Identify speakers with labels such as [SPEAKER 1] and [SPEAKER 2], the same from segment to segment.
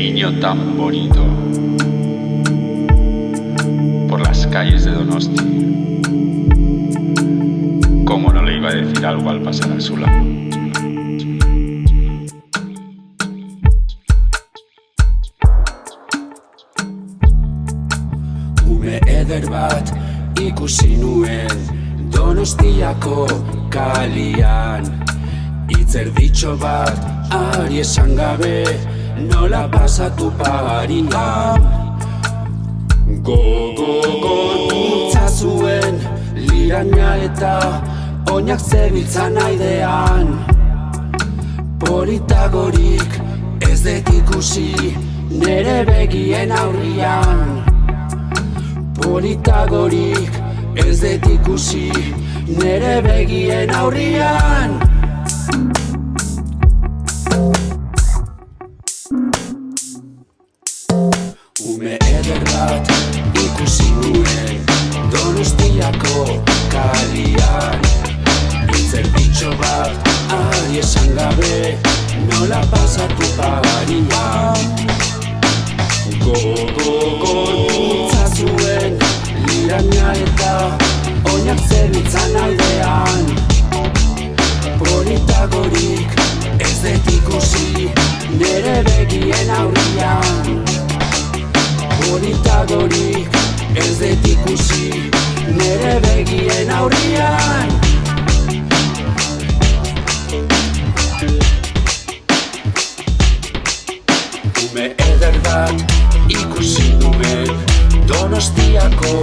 [SPEAKER 1] niño tan bonito por las calles de Donosti. ¿Cómo no le iba a decir algo al pasar a su lado?
[SPEAKER 2] Ume eder bat ikusi nuen Donostiako kalian. Itzerditxo bat ari esan gabe nola pasatu parian. Gorputza zuen liraina eta oinak zebiltzan aidean. Politagorik ez dut ikusi nere begien aurrian. Politagorik ez dut ikusi nere begien aurrian. Ume eder bat ikusi nuen Donostiako kalian. Itzerditxo bat ari esan gabe nola pasatu pagarian. Gorputza zuen liraina eta oinak zebiltzan aldean. Politagorik ez dut ikusi nere begien aurrian. Politagorik ez dut ikusi nere begien aurrian. Ume eder bat ikusi nuen Donostiako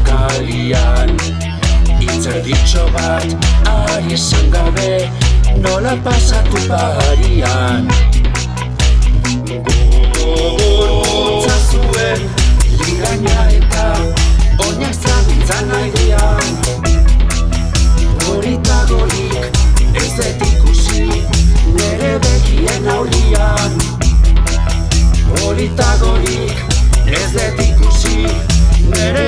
[SPEAKER 2] kalian. Itzerditxo bat ari esan gabe nola pasatu parian. Gorputza zuen liraina eta oinak zebiltzan aidean. Politagorik ez dut ikusi nere begien aurrian. Politagorik ez dut ikusi nere